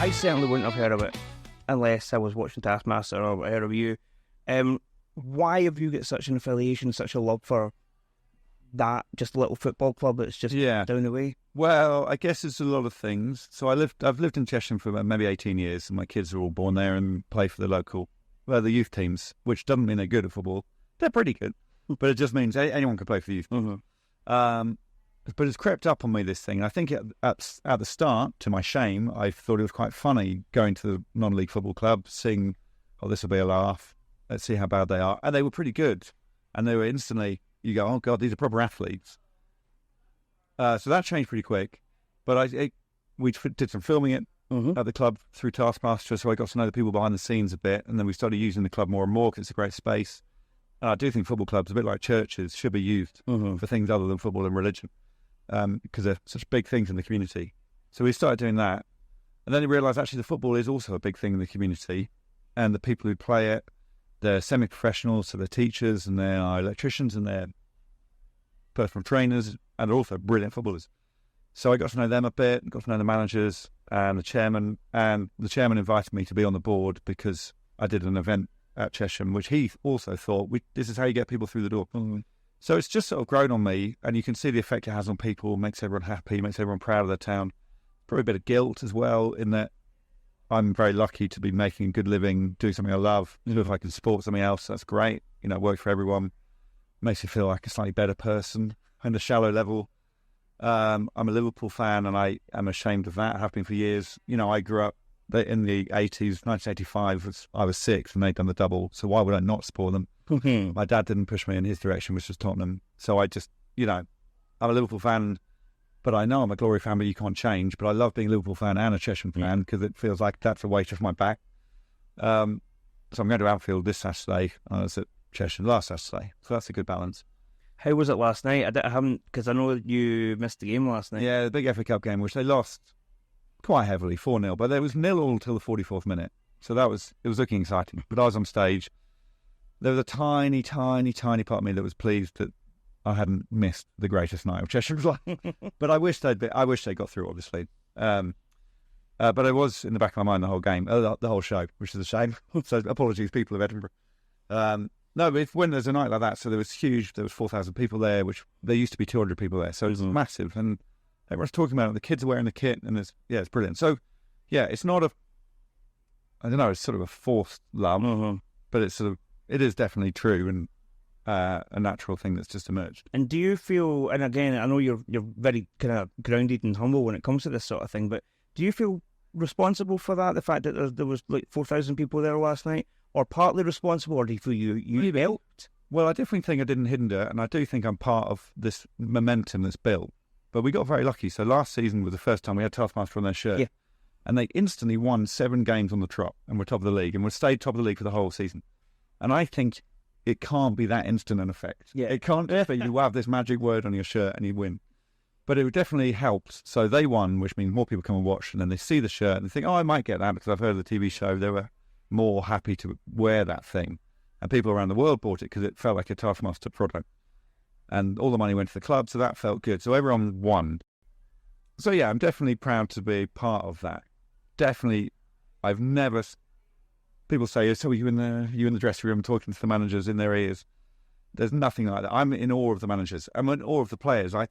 I certainly wouldn't have heard of it unless I was watching Taskmaster or heard of you. Why have you got such an affiliation, such a love for that, just a little football club that's just down the way? Well, I guess it's a lot of things. So I've lived in Chesham for about maybe 18 years, and my kids are all born there and play for the youth teams, which doesn't mean they're good at football. They're pretty good, but it just means anyone can play for the youth teams. But it's crept up on me, this thing. I think at the start, to my shame, I thought it was quite funny going to the non-league football club, seeing, oh, this will be a laugh. Let's see how bad they are. And they were pretty good. And they were instantly, you go, oh, God, these are proper athletes. So that changed pretty quick. But we did some filming it at the club through Taskmaster, so I got to know the people behind the scenes a bit. And then we started using the club more and more because it's a great space. And I do think football clubs, a bit like churches, should be used for things other than football and religion. Because they're such big things in the community. So we started doing that. And then we realised actually the football is also a big thing in the community. And the people who play it, they're semi-professionals, so they're teachers and they are electricians and they're personal trainers and they're also brilliant footballers. So I got to know them a bit, got to know the managers and the chairman. And the chairman invited me to be on the board because I did an event at Chesham, which he also thought, this is how you get people through the door. So it's just sort of grown on me, and you can see the effect it has on people, makes everyone happy, makes everyone proud of their town. Probably a bit of guilt as well, in that I'm very lucky to be making a good living, doing something I love. If I can support something else, that's great. You know, it works for everyone. Makes you feel like a slightly better person. On a shallow level, I'm a Liverpool fan, and I am ashamed of that. I have been for years. You know, I grew up in the 80s, 1985, I was 6, and they'd done the double, so why would I not support them? My dad didn't push me in his direction, which was Tottenham. So I just, I'm a Liverpool fan, but I know I'm a Glory fan, but you can't change. But I love being a Liverpool fan and a Chesham fan because it feels like that's a weight off my back. So I'm going to Anfield this Saturday. I was at Chesham last Saturday. So that's a good balance. How was it last night? I haven't, because I know you missed the game last night. Yeah, the big FA Cup game, which they lost quite heavily, 4-0. But there was 0-0 till the 44th minute. So it was looking exciting. But I was on stage. There was a tiny, tiny, tiny part of me that was pleased that I hadn't missed the greatest night of Chesham's life. But I wish they got through, obviously. But it was in the back of my mind the whole game, the whole show, which is a shame. So apologies, people of Edinburgh. No, but when there's a night like that, so there was 4,000 people there, which there used to be 200 people there. So it's massive. And everyone's talking about it. The kids are wearing the kit, and it's brilliant. So, yeah, it's not it's sort of a forced love, but it's it is definitely true and a natural thing that's just emerged. And do you feel, and again, I know you're very kind of grounded and humble when it comes to this sort of thing, but do you feel responsible for that, the fact that there was like 4,000 people there last night, or partly responsible, or do you feel you helped? Well, I definitely think I didn't hinder, and I do think I'm part of this momentum that's built. But we got very lucky. So last season was the first time we had Taskmaster on their shirt, and they instantly won 7 games on the trot, and were top of the league, and we stayed top of the league for the whole season. And I think it can't be that instant an effect. Yeah. It can't just be you have this magic word on your shirt and you win. But it definitely helped. So they won, which means more people come and watch, and then they see the shirt and they think, oh, I might get that because I've heard of the TV show. They were more happy to wear that thing. And people around the world bought it because it felt like a Taskmaster product. And all the money went to the club, so that felt good. So everyone won. So yeah, I'm definitely proud to be part of that. Definitely, I've never... People say, so you in the dressing room talking to the managers in their ears. There's nothing like that. I'm in awe of the managers. I'm in awe of the players. I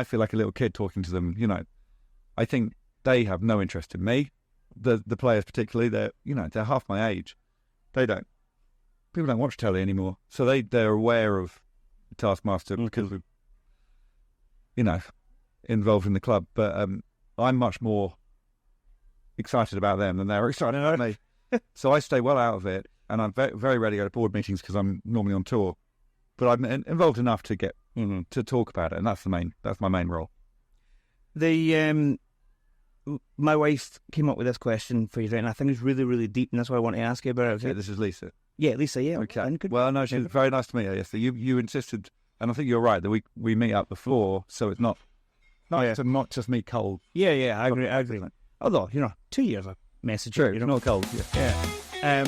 feel like a little kid talking to them. I think they have no interest in me. The players particularly, they're half my age. People don't watch telly anymore. So they're aware of Taskmaster because we're, involved in the club. But I'm much more excited about them than they're excited about me. So I stay well out of it, and I'm very, very rarely go to board meetings because I'm normally on tour. But I'm involved enough to get to talk about it, and that's my main role. My wife came up with this question for you, and I think it's really, really deep, and that's why I want to ask you about it. Okay? Yeah, this is Lisa. Yeah, Lisa. Yeah. Okay. Well, no, she's very nice to meet her. Yes, you insisted, and I think you're right that we meet up before, so it's not just meet cold. Yeah, I agree. Although 2 years I messaged her. True, not cold. Yeah.